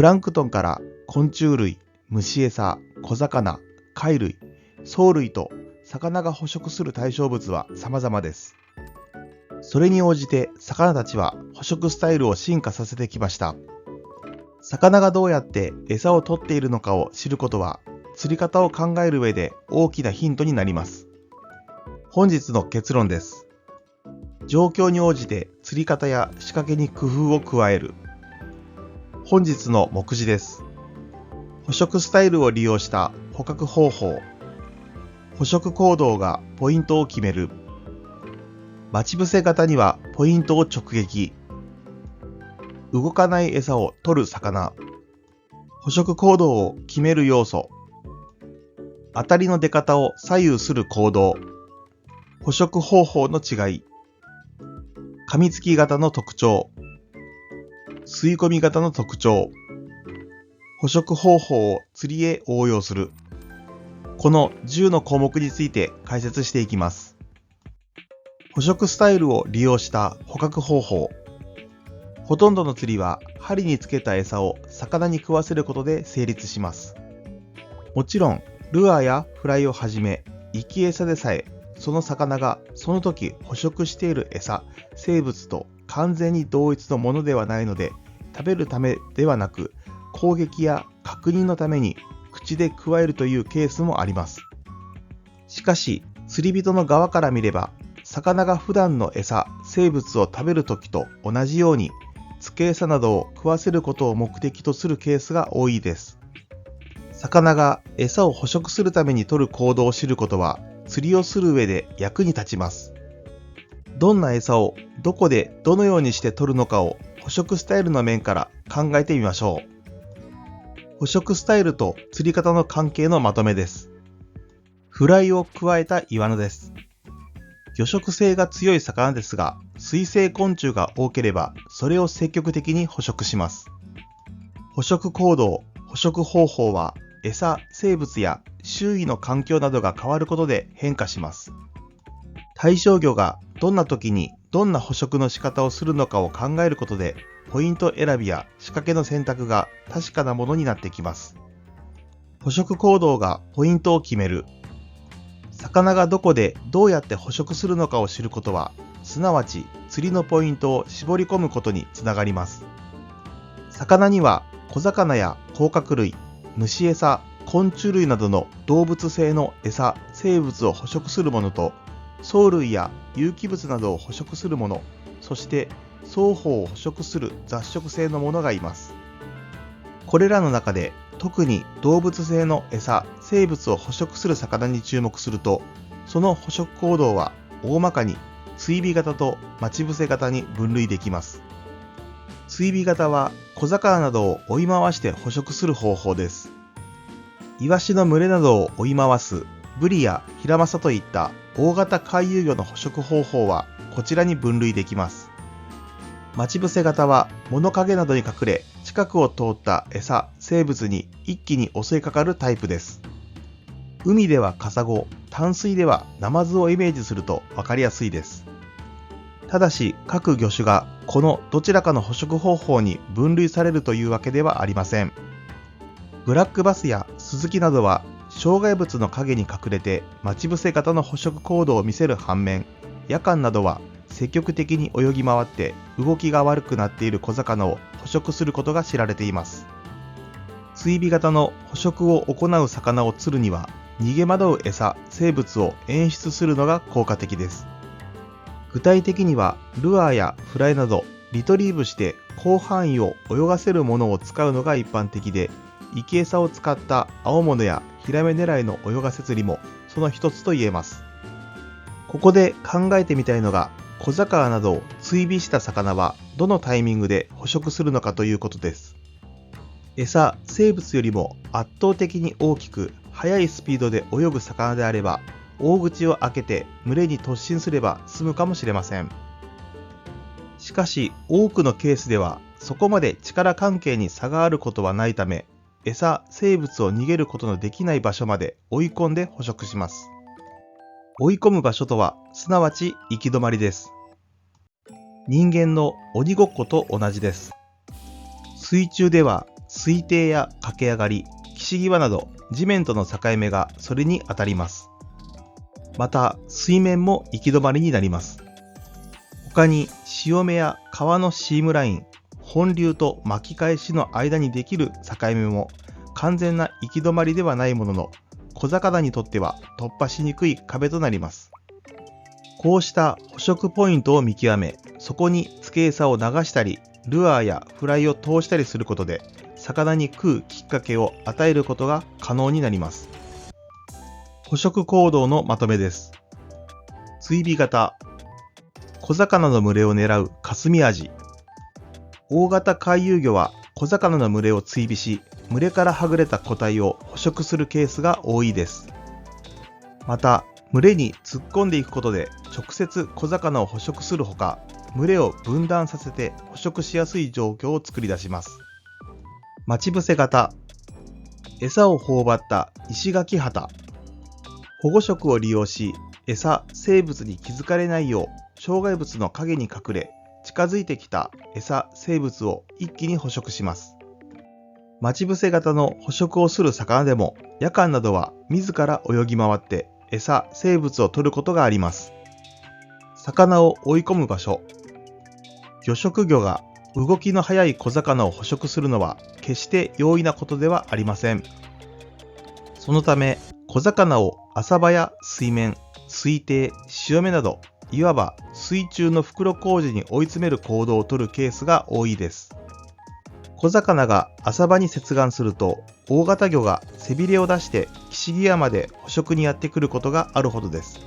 プランクトンから昆虫類、虫餌、小魚、貝類、藻類と魚が捕食する対象物は様々です。それに応じて魚たちは捕食スタイルを進化させてきました。魚がどうやって餌を取っているのかを知ることは、釣り方を考える上で大きなヒントになります。本日の結論です。状況に応じて釣り方や仕掛けに工夫を加える。本日の目次です。捕食スタイルを利用した捕獲方法。捕食行動がポイントを決める。待ち伏せ型にはポイントを直撃。動かない餌を取る魚。捕食行動を決める要素。当たりの出方を左右する行動。捕食方法の違い。噛みつき型の特徴。吸い込み型の特徴。捕食方法を釣りへ応用する。この10の項目について解説していきます。捕食スタイルを利用した捕獲方法。ほとんどの釣りは針につけた餌を魚に食わせることで成立します。もちろんルアーやフライをはじめ生き餌でさえその魚がその時捕食している餌、生物と完全に同一のものではないので、食べるためではなく攻撃や確認のために口でくわえるというケースもあります。しかし釣り人の側から見れば、魚が普段の餌、生物を食べる時と同じように付け餌などを食わせることを目的とするケースが多いです。魚が餌を捕食するために取る行動を知ることは釣りをする上で役に立ちます。どんな餌をどこでどのようにして取るのかを捕食スタイルの面から考えてみましょう。捕食スタイルと釣り方の関係のまとめです。フライを加えたイワナです。魚食性が強い魚ですが、水生昆虫が多ければそれを積極的に捕食します。捕食行動、捕食方法は餌、生物や周囲の環境などが変わることで変化します。対象魚がどんな時にどんな捕食の仕方をするのかを考えることで、ポイント選びや仕掛けの選択が確かなものになってきます。捕食行動がポイントを決める。魚がどこでどうやって捕食するのかを知ることは、すなわち釣りのポイントを絞り込むことにつながります。魚には小魚や甲殻類、虫餌、昆虫類などの動物性の餌、生物を捕食するものと、藻類や有機物などを捕食するもの、そして双方を捕食する雑食性のものがいます。これらの中で特に動物性の餌、生物を捕食する魚に注目すると、その捕食行動は大まかに追尾型と待ち伏せ型に分類できます。追尾型は小魚などを追い回して捕食する方法です。イワシの群れなどを追い回すブリやヒラマサといった大型回遊魚の捕食方法はこちらに分類できます。待ち伏せ型は物陰などに隠れ、近くを通った餌、生物に一気に襲いかかるタイプです。海ではカサゴ、淡水ではナマズをイメージすると分かりやすいです。ただし各魚種がこのどちらかの捕食方法に分類されるというわけではありません。ブラックバスやスズキなどは障害物の陰に隠れて待ち伏せ型の捕食行動を見せる反面、夜間などは積極的に泳ぎ回って動きが悪くなっている小魚を捕食することが知られています。追尾型の捕食を行う魚を釣るには、逃げ惑う餌、生物を演出するのが効果的です。具体的にはルアーやフライなどリトリーブして広範囲を泳がせるものを使うのが一般的で、生き餌を使った青物やヒラメ狙いの泳がせ釣りもその一つと言えます。ここで考えてみたいのが、小魚などを追尾した魚はどのタイミングで捕食するのかということです。餌、生物よりも圧倒的に大きく速いスピードで泳ぐ魚であれば、大口を開けて群れに突進すれば済むかもしれません。しかし多くのケースではそこまで力関係に差があることはないため、餌、生物を逃げることのできない場所まで追い込んで捕食します。追い込む場所とは、すなわち行き止まりです。人間の鬼ごっこと同じです。水中では水底や駆け上がり、岸際など地面との境目がそれに当たります。また水面も行き止まりになります。他に潮目や川のシームライン、本流と巻き返しの間にできる境目も完全な行き止まりではないものの、小魚にとっては突破しにくい壁となります。こうした捕食ポイントを見極め、そこに付け餌を流したり、ルアーやフライを通したりすることで、魚に食うきっかけを与えることが可能になります。捕食行動のまとめです。追尾型。小魚の群れを狙う霞アジ。大型回遊魚は小魚の群れを追尾し、群れからはぐれた個体を捕食するケースが多いです。また、群れに突っ込んでいくことで直接小魚を捕食するほか、群れを分断させて捕食しやすい状況を作り出します。待ち伏せ型。餌を頬張った石垣旗。保護色を利用し、餌、生物に気づかれないよう障害物の影に隠れ、近づいてきた餌、生物を一気に捕食します。待ち伏せ型の捕食をする魚でも、夜間などは自ら泳ぎ回って餌、生物を取ることがあります。魚を追い込む場所。魚食魚が動きの速い小魚を捕食するのは決して容易なことではありません。そのため、小魚を浅場や水面、水底、潮目など、いわば水中の袋小路に追い詰める行動をとるケースが多いです。小魚が浅場に接岸すると、大型魚が背びれを出して岸際まで捕食にやってくることがあるほどです。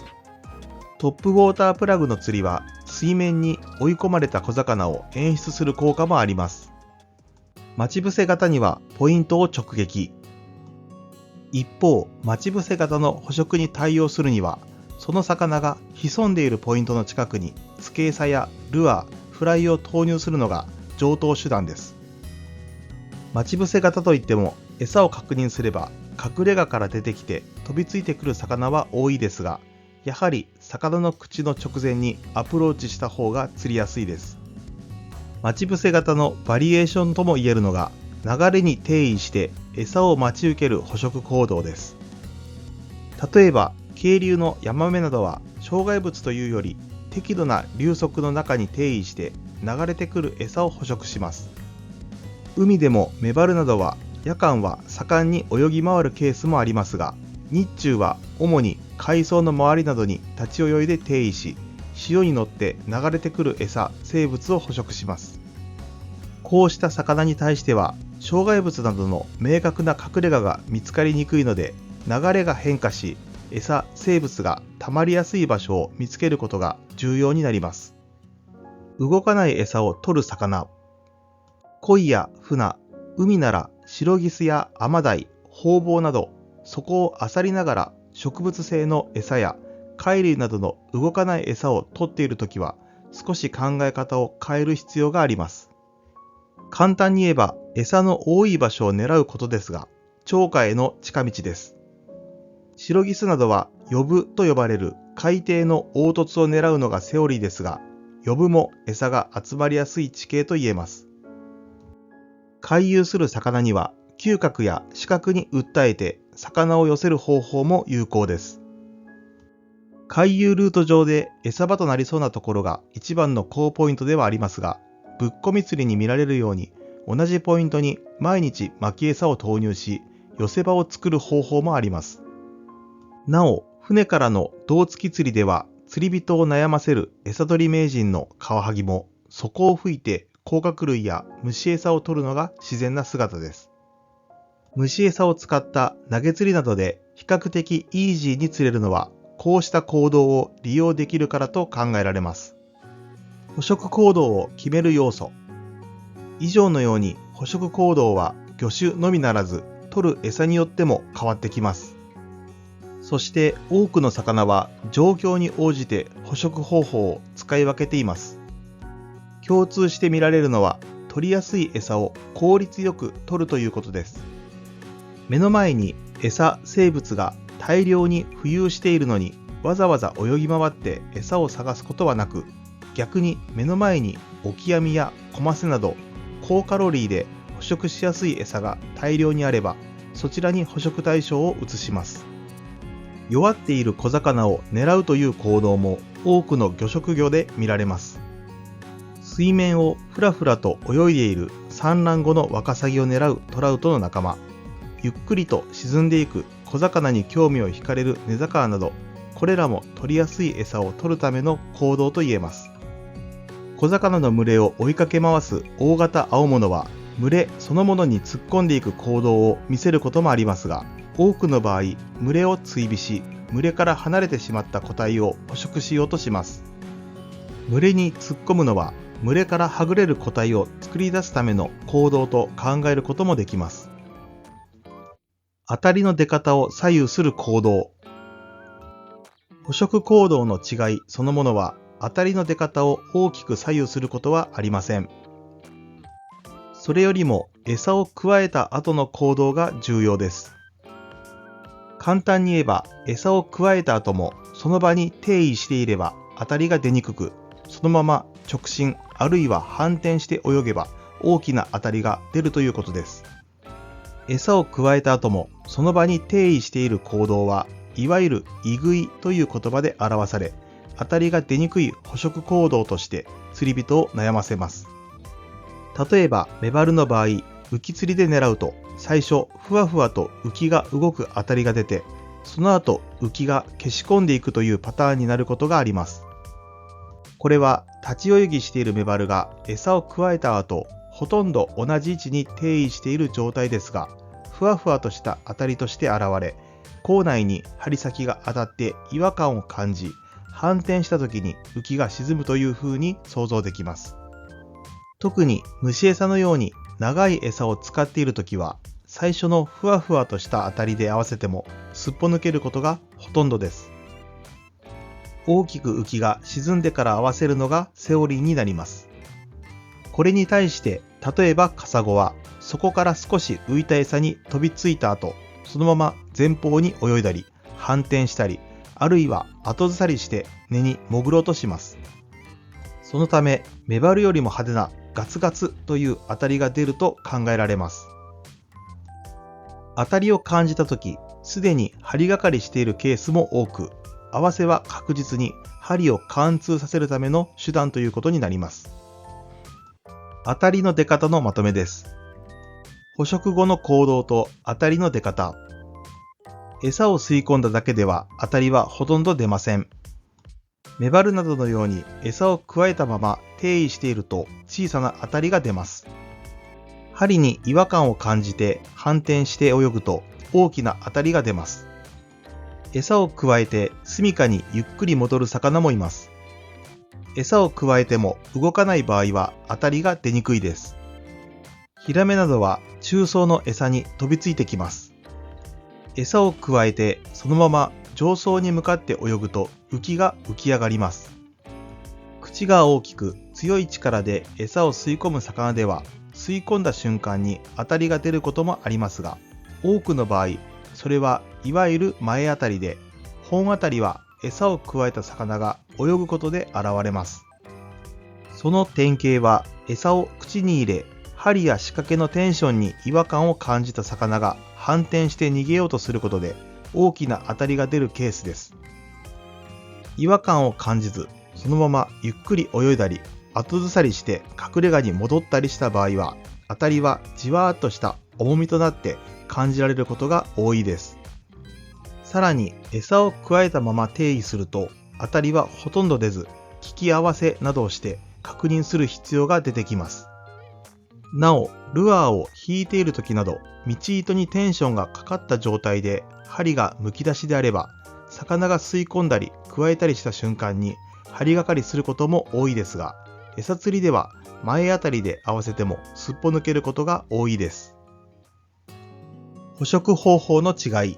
トップウォータープラグの釣りは、水面に追い込まれた小魚を演出する効果もあります。待ち伏せ型にはポイントを直撃。一方、待ち伏せ型の捕食に対応するには、その魚が潜んでいるポイントの近くに付け餌やルアー、フライを投入するのが常套手段です。待ち伏せ型といっても、餌を確認すれば隠れ家から出てきて飛びついてくる魚は多いですが、やはり魚の口の直前にアプローチした方が釣りやすいです。待ち伏せ型のバリエーションとも言えるのが、流れに定位して餌を待ち受ける捕食行動です。例えば、渓流のヤマメなどは障害物というより適度な流速の中に定位して流れてくる餌を捕食します。海でもメバルなどは夜間は盛んに泳ぎ回るケースもありますが、日中は主に海藻の周りなどに立ち泳いで定位し、潮に乗って流れてくる餌、生物を捕食します。こうした魚に対しては、障害物などの明確な隠れ家が見つかりにくいので、流れが変化し、餌、生物が溜まりやすい場所を見つけることが重要になります。動かない餌を取る魚。鯉や船、海ならシロギスやアマダイ、ホウボウなど、そこを漁りながら植物性の餌や貝類などの動かない餌を取っているときは、少し考え方を変える必要があります。簡単に言えば、餌の多い場所を狙うことですが、釣果への近道です。シロギスなどはヨブと呼ばれる海底の凹凸を狙うのがセオリーですが、ヨブも餌が集まりやすい地形と言えます。回遊する魚には嗅覚や視覚に訴えて魚を寄せる方法も有効です。回遊ルート上で餌場となりそうなところが一番の高ポイントではありますが、ぶっこみ釣りに見られるように同じポイントに毎日巻き餌を投入し、寄せ場を作る方法もあります。なお、船からの胴付き釣りでは釣り人を悩ませる餌取り名人のカワハギも底を吹いて甲殻類や虫餌を取るのが自然な姿です。虫餌を使った投げ釣りなどで比較的イージーに釣れるのは、こうした行動を利用できるからと考えられます。捕食行動を決める要素。以上のように捕食行動は魚種のみならず取る餌によっても変わってきます。そして多くの魚は状況に応じて捕食方法を使い分けています。共通して見られるのは、取りやすい餌を効率よく取るということです。目の前に餌、生物が大量に浮遊しているのに、わざわざ泳ぎ回って餌を探すことはなく、逆に目の前にオキアミやコマセなど高カロリーで捕捕食しやすい餌が大量にあれば、そちらに捕食対象を移します。弱っている小魚を狙うという行動も多くの魚食魚で見られます。水面をふらふらと泳いでいる産卵後のワカサギを狙うトラウトの仲間、ゆっくりと沈んでいく小魚に興味を惹かれる根魚など、これらも取りやすい餌を取るための行動と言えます。小魚の群れを追いかけ回す大型青物は、群れそのものに突っ込んでいく行動を見せることもありますが、多くの場合、群れを追尾し、群れから離れてしまった個体を捕食しようとします。群れに突っ込むのは、群れからはぐれる個体を作り出すための行動と考えることもできます。当たりの出方を左右する行動。捕食行動の違いそのものは、当たりの出方を大きく左右することはありません。それよりも餌を加えた後の行動が重要です。簡単に言えば、餌を加えた後もその場に定位していれば当たりが出にくく、そのまま直進あるいは反転して泳げば大きな当たりが出るということです。餌を加えた後もその場に定位している行動は、いわゆる居食いという言葉で表され、当たりが出にくい捕食行動として釣り人を悩ませます。例えばメバルの場合、浮き釣りで狙うと最初ふわふわと浮きが動く当たりが出て、その後浮きが消し込んでいくというパターンになることがあります。これは立ち泳ぎしているメバルが餌を加えた後、ほとんど同じ位置に定位している状態ですが、ふわふわとした当たりとして現れ、口内に針先が当たって違和感を感じ、反転した時に浮きが沈むという風に想像できます。特に虫餌のように長い餌を使っているときは、最初のふわふわとした当たりで合わせてもすっぽ抜けることがほとんどです。大きく浮きが沈んでから合わせるのがセオリーになります。これに対して、例えばカサゴは、そこから少し浮いた餌に飛びついた後、そのまま前方に泳いだり、反転したり、あるいは後ずさりして根に潜ろうとします。そのため、メバルよりも派手なガツガツという当たりが出ると考えられます。当たりを感じたとき、すでに針がかりしているケースも多く、合わせは確実に針を貫通させるための手段ということになります。当たりの出方のまとめです。捕食後の行動と当たりの出方。餌を吸い込んだだけでは当たりはほとんど出ません。メバルなどのように餌を加えたまま定位していると小さな当たりが出ます。針に違和感を感じて反転して泳ぐと大きな当たりが出ます。餌を加えて住処にゆっくり戻る魚もいます。餌を加えても動かない場合は当たりが出にくいです。ヒラメなどは中層の餌に飛びついてきます。餌を加えてそのまま上層に向かって泳ぐと浮きが浮き上がります。口が大きく強い力で餌を吸い込む魚では、吸い込んだ瞬間に当たりが出ることもありますが、多くの場合、それはいわゆる前当たりで、本当たりは餌を加えた魚が泳ぐことで現れます。その典型は餌を口に入れ、針や仕掛けのテンションに違和感を感じた魚が反転して逃げようとすることで大きな当たりが出るケースです。違和感を感じず、そのままゆっくり泳いだり、後ずさりして隠れ家に戻ったりした場合は、当たりはじわーっとした重みとなって感じられることが多いです。さらに餌を加えたまま定位すると、当たりはほとんど出ず、聞き合わせなどをして確認する必要が出てきます。なお、ルアーを引いている時など、道糸にテンションがかかった状態で針がむき出しであれば、魚が吸い込んだり加えたりした瞬間に針がかりすることも多いですが、餌釣りでは前あたりで合わせてもすっぽ抜けることが多いです。捕食方法の違い。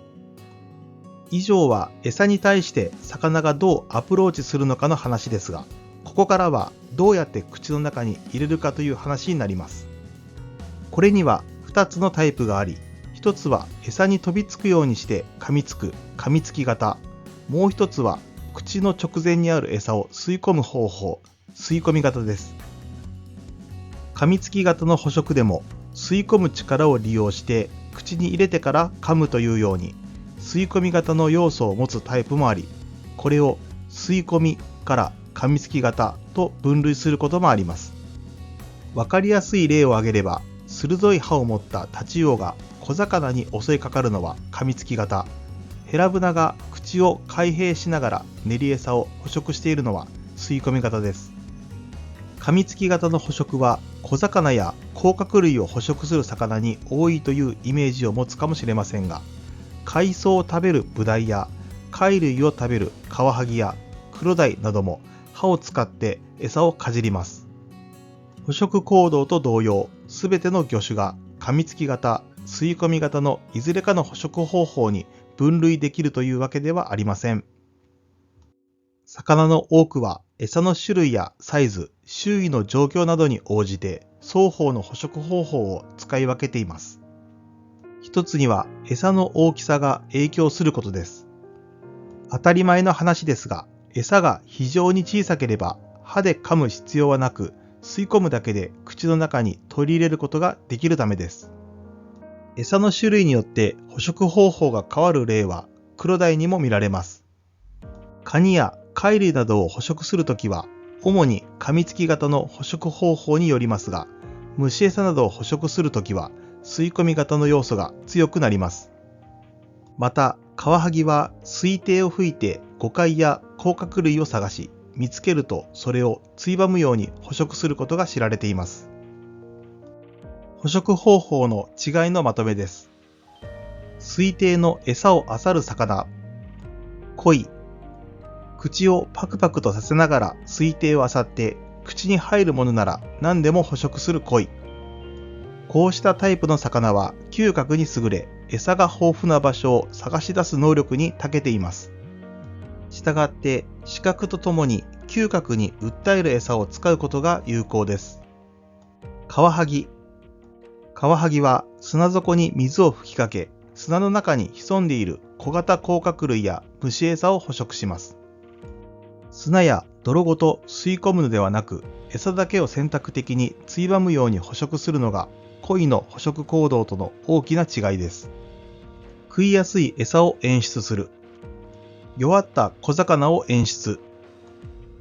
以上は餌に対して魚がどうアプローチするのかの話ですが、ここからはどうやって口の中に入れるかという話になります。これには2つのタイプがあり、1つは餌に飛びつくようにして噛みつく噛みつき型、もう1つは口の直前にある餌を吸い込む方法、吸い込み型です。噛みつき型の捕食でも吸い込む力を利用して口に入れてから噛むというように吸い込み型の要素を持つタイプもあり、これを吸い込みから噛みつき型と分類することもあります。わかりやすい例を挙げれば、鋭い歯を持ったタチウオが小魚に襲いかかるのは噛みつき型、ヘラブナが口を開閉しながら練り餌を捕食しているのは吸い込み型です。噛みつき型の捕食は小魚や甲殻類を捕食する魚に多いというイメージを持つかもしれませんが、海藻を食べるブダイや貝類を食べるカワハギやクロダイなども歯を使って餌をかじります。捕食行動と同様、すべての魚種が噛みつき型、吸い込み型のいずれかの捕食方法に分類できるというわけではありません。魚の多くは餌の種類やサイズ、周囲の状況などに応じて双方の捕食方法を使い分けています。一つには餌の大きさが影響することです。当たり前の話ですが、餌が非常に小さければ歯で噛む必要はなく、吸い込むだけで口の中に取り入れることができるためです。餌の種類によって捕食方法が変わる例はクロダイにも見られます。カニや貝類などを捕食するときは、主に噛みつき型の捕食方法によりますが、虫餌などを捕食するときは吸い込み型の要素が強くなります。また、カワハギは水底を吹いてゴカイや甲殻類を探し、見つけるとそれをついばむように捕食することが知られています。捕食方法の違いのまとめです。水底の餌を漁る魚、鯉、口をパクパクとさせながら水底を漁って口に入るものなら何でも捕食する鯉。こうしたタイプの魚は嗅覚に優れ、餌が豊富な場所を探し出す能力に長けています。したがって視覚とともに嗅覚に訴える餌を使うことが有効です。カワハギ。カワハギは砂底に水を吹きかけ、砂の中に潜んでいる小型甲殻類や虫餌を捕食します。砂や泥ごと吸い込むのではなく、餌だけを選択的についばむように捕食するのが鯉の捕食行動との大きな違いです。食いやすい餌を演出する。弱った小魚を演出。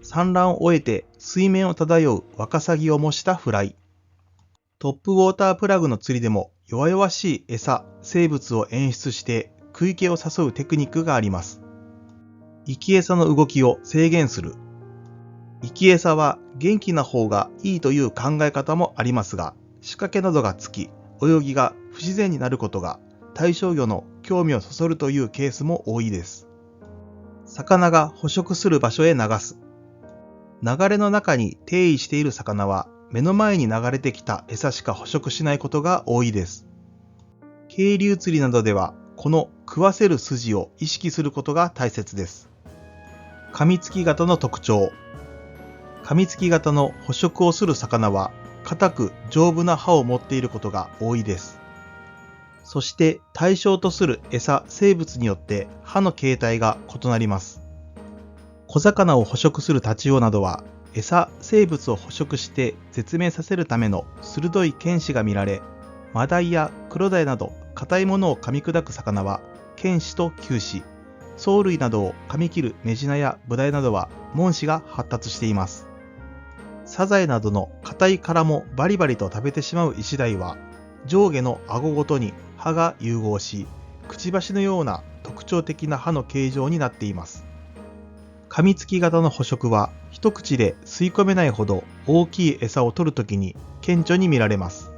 産卵を終えて水面を漂うワカサギを模したフライ。トップウォータープラグの釣りでも弱々しい餌、生物を演出して食い気を誘うテクニックがあります。生き餌の動きを制限する。生き餌は元気な方がいいという考え方もありますが、仕掛けなどがつき、泳ぎが不自然になることが対象魚の興味をそそるというケースも多いです。魚が捕食する場所へ流す。流れの中に定位している魚は目の前に流れてきた餌しか捕食しないことが多いです。渓流釣りなどではこの食わせる筋を意識することが大切です。噛みつき型の特徴。噛みつき型の捕食をする魚は硬く丈夫な歯を持っていることが多いです。そして対象とする餌、生物によって歯の形態が異なります。小魚を捕食するタチウオなどは餌、生物を捕食して絶命させるための鋭い犬歯が見られ、マダイやクロダイなど硬いものを噛み砕く魚は犬歯と臼歯、藻類などを噛み切るメジナやブダイなどは門歯が発達しています。サザエなどの硬い殻もバリバリと食べてしまうイシダイは上下の顎ごとに歯が融合し、くちばしのような特徴的な歯の形状になっています。噛みつき型の捕食は一口で吸い込めないほど大きい餌を取るときに顕著に見られます。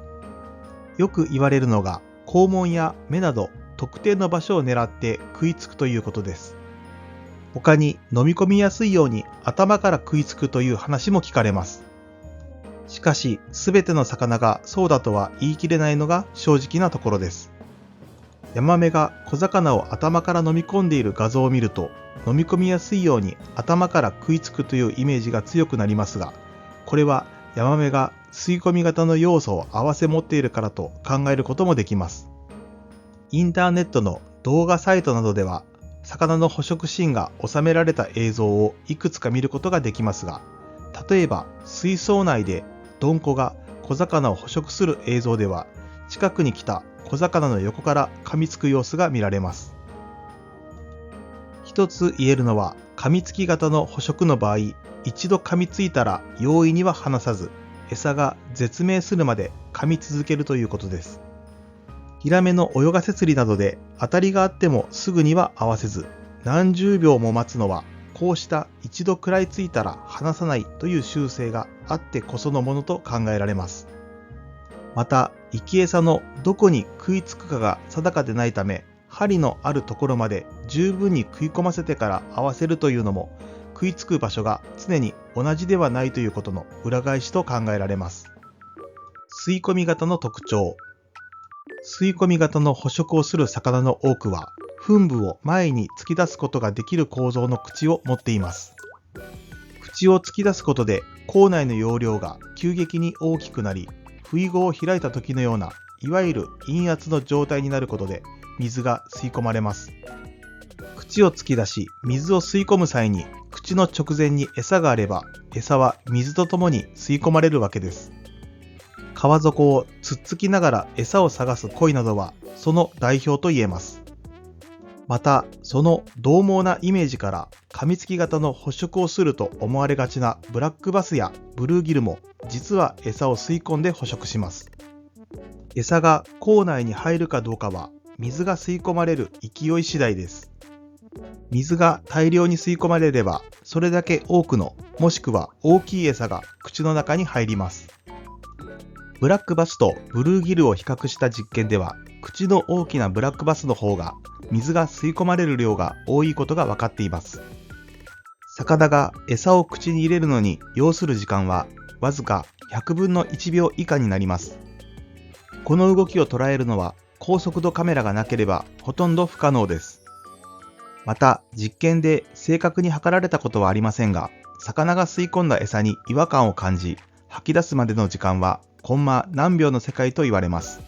よく言われるのが肛門や目など特定の場所を狙って食いつくということです。他に飲み込みやすいように頭から食いつくという話も聞かれます。しかし、すべての魚がそうだとは言い切れないのが正直なところです。ヤマメが小魚を頭から飲み込んでいる画像を見ると、飲み込みやすいように頭から食いつくというイメージが強くなりますが、これはヤマメが吸い込み型の要素を併せ持っているからと考えることもできます。インターネットの動画サイトなどでは、魚の捕食シーンが収められた映像をいくつか見ることができますが、例えば水槽内でドンコが小魚を捕食する映像では、近くに来た小魚の横から噛みつく様子が見られます。一つ言えるのは、噛みつき型の捕食の場合、一度噛みついたら容易には離さず、餌が絶命するまで噛み続けるということです。ヒラメの泳がせ釣りなどで当たりがあってもすぐには合わせず、何十秒も待つのは、こうした一度食らいついたら離さないという習性があってこそのものと考えられます。また、生き餌のどこに食いつくかが定かでないため、針のあるところまで十分に食い込ませてから合わせるというのも、食いつく場所が常に同じではないということの裏返しと考えられます。吸い込み型の特徴。吸い込み型の捕食をする魚の多くは、糞部を前に突き出すことができる構造の口を持っています。口を突き出すことで口内の容量が急激に大きくなり、不意語を開いた時のような、いわゆる陰圧の状態になることで水が吸い込まれます。口を突き出し、水を吸い込む際に、口の直前に餌があれば、餌は水とともに吸い込まれるわけです。川底をつっつきながら餌を探す鯉などは、その代表と言えます。また、その獰猛なイメージから、噛みつき型の捕食をすると思われがちなブラックバスやブルーギルも、実は餌を吸い込んで捕食します。餌が口内に入るかどうかは、水が吸い込まれる勢い次第です。水が大量に吸い込まれれば、それだけ多くの、もしくは大きい餌が口の中に入ります。ブラックバスとブルーギルを比較した実験では、口の大きなブラックバスの方が水が吸い込まれる量が多いことが分かっています。魚が餌を口に入れるのに要する時間はわずか100分の1秒以下になります。この動きを捉えるのは高速度カメラがなければほとんど不可能です。また実験で正確に測られたことはありませんが、魚が吸い込んだ餌に違和感を感じ、吐き出すまでの時間はコンマ何秒の世界と言われます。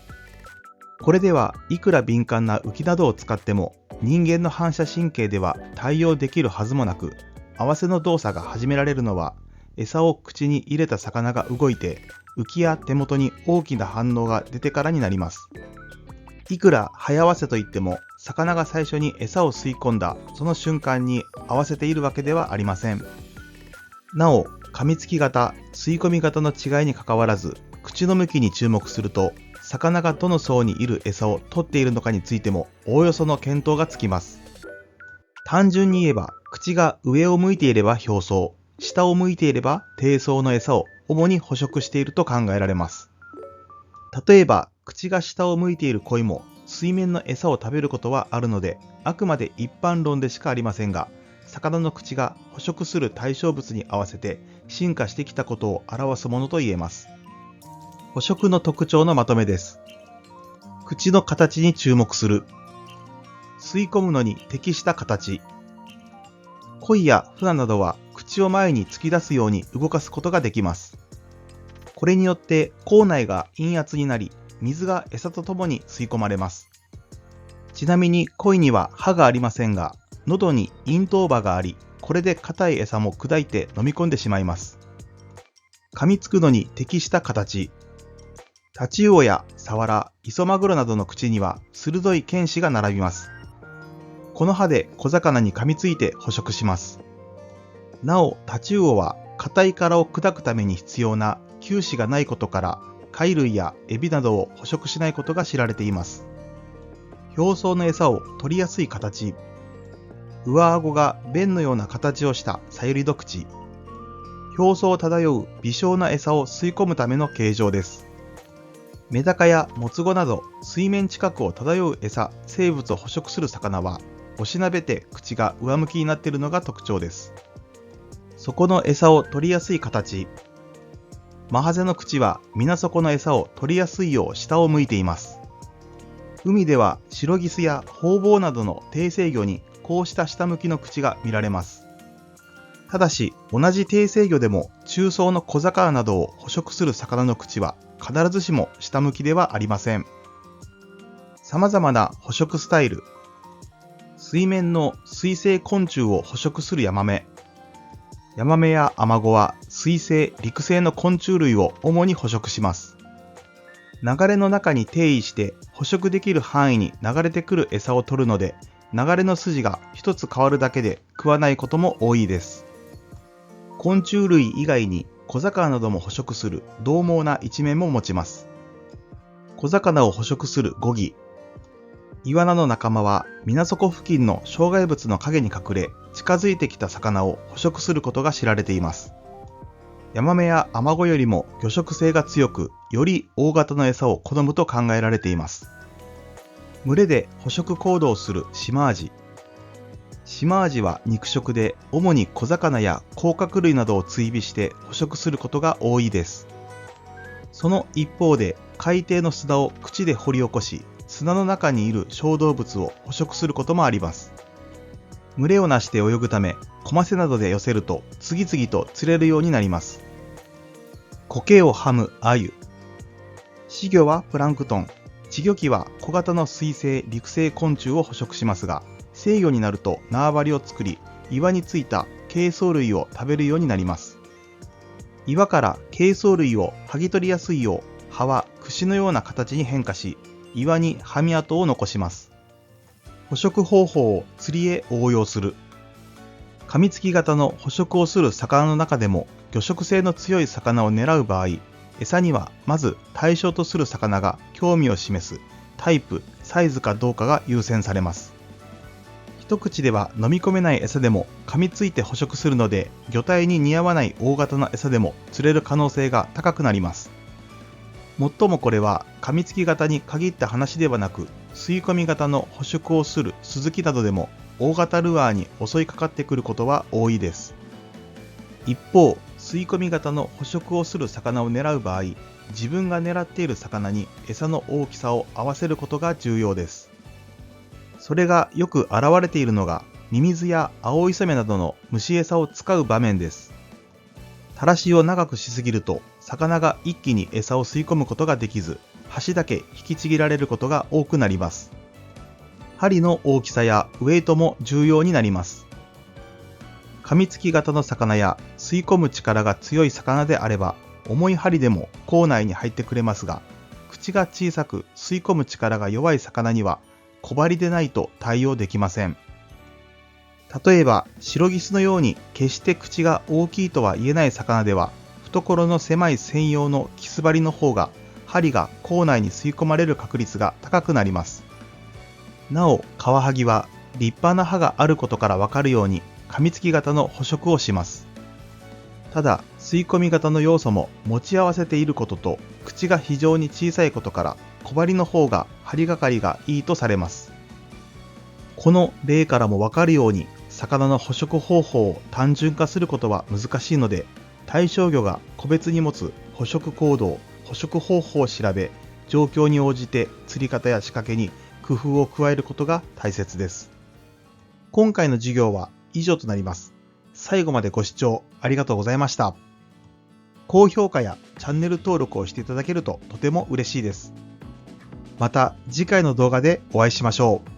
これではいくら敏感な浮きなどを使っても人間の反射神経では対応できるはずもなく、合わせの動作が始められるのは餌を口に入れた魚が動いて浮きや手元に大きな反応が出てからになります。いくら早合わせといっても魚が最初に餌を吸い込んだその瞬間に合わせているわけではありません。なお、噛みつき型、吸い込み型の違いにかかわらず、口の向きに注目すると、魚がどの層にいる餌を取っているのかについてもおおよその見当がつきます。単純に言えば、口が上を向いていれば表層、下を向いていれば低層の餌を主に捕食していると考えられます。例えば、口が下を向いている鯉も水面の餌を食べることはあるので、あくまで一般論でしかありませんが、魚の口が捕食する対象物に合わせて進化してきたことを表すものと言えます。捕食の特徴のまとめです。口の形に注目する。吸い込むのに適した形。鯉やフナなどは口を前に突き出すように動かすことができます。これによって口内が陰圧になり、水が餌とともに吸い込まれます。ちなみに鯉には歯がありませんが、喉に咽頭歯があり、これで硬い餌も砕いて飲み込んでしまいます。噛みつくのに適した形。タチウオやサワラ、イソマグロなどの口には鋭い犬歯が並びます。この歯で小魚に噛みついて捕食します。なお、タチウオは硬い殻を砕くために必要な臼歯がないことから、貝類やエビなどを捕食しないことが知られています。表層の餌を取りやすい形。上顎が弁のような形をしたサユリド口。表層を漂う微小な餌を吸い込むための形状です。メダカやモツゴなど水面近くを漂う餌、生物を捕食する魚は、おしなべて口が上向きになっているのが特徴です。そこの餌を取りやすい形。マハゼの口は水底の餌を取りやすいよう下を向いています。海ではシロギスやホウボウなどの低生魚にこうした下向きの口が見られます。ただし、同じ低生魚でも中層の小魚などを捕食する魚の口は必ずしも下向きではありません。様々な捕食スタイル。水面の水生昆虫を捕食するヤマメ。ヤマメやアマゴは水生・陸生の昆虫類を主に捕食します。流れの中に定位して捕食できる範囲に流れてくる餌を取るので、流れの筋が一つ変わるだけで食わないことも多いです。昆虫類以外に小魚なども捕食する獰猛な一面も持ちます。小魚を捕食するゴギ。イワナの仲間は水底付近の障害物の影に隠れ、近づいてきた魚を捕食することが知られています。ヤマメやアマゴよりも魚食性が強く、より大型の餌を好むと考えられています。群れで捕食行動するシマアジ。シマアジは肉食で、主に小魚や甲殻類などを追尾して捕食することが多いです。その一方で、海底の砂を口で掘り起こし、砂の中にいる小動物を捕食することもあります。群れをなして泳ぐため、コマセなどで寄せると次々と釣れるようになります。苔をはむアユ。稚魚はプランクトン、稚魚期は小型の水生・陸生昆虫を捕食しますが、成魚になると縄張りを作り、岩についた珪藻類を食べるようになります。岩から珪藻類を剥ぎ取りやすいよう、葉は櫛のような形に変化し、岩にはみ跡を残します。捕食方法を釣りへ応用する。噛みつき型の捕食をする魚の中でも、魚食性の強い魚を狙う場合、餌にはまず対象とする魚が興味を示すタイプ・サイズかどうかが優先されます。一口では飲み込めない餌でも噛みついて捕食するので、魚体に似合わない大型な餌でも釣れる可能性が高くなります。もっともこれは噛みつき型に限った話ではなく、吸い込み型の捕食をするスズキなどでも大型ルアーに襲いかかってくることは多いです。一方、吸い込み型の捕食をする魚を狙う場合、自分が狙っている魚に餌の大きさを合わせることが重要です。それがよく現れているのが、ミミズやアオイソメなどの虫餌を使う場面です。垂らしを長くしすぎると、魚が一気に餌を吸い込むことができず、端だけ引きちぎられることが多くなります。針の大きさやウエイトも重要になります。噛みつき型の魚や吸い込む力が強い魚であれば、重い針でも口内に入ってくれますが、口が小さく吸い込む力が弱い魚には、小針でないと対応できません。例えば、シロギスのように決して口が大きいとは言えない魚では、懐の狭い専用のキス針の方が、針が口内に吸い込まれる確率が高くなります。なお、カワハギは立派な歯があることからわかるように、噛みつき型の捕食をします。ただ、吸い込み型の要素も持ち合わせていることと、口が非常に小さいことから、小針の方が針がかりがいいとされます。この例からもわかるように、魚の捕食方法を単純化することは難しいので、対象魚が個別に持つ捕食行動、捕食方法を調べ、状況に応じて釣り方や仕掛けに工夫を加えることが大切です。今回の授業は以上となります。最後までご視聴ありがとうございました。高評価やチャンネル登録をしていただけるととても嬉しいです。また次回の動画でお会いしましょう。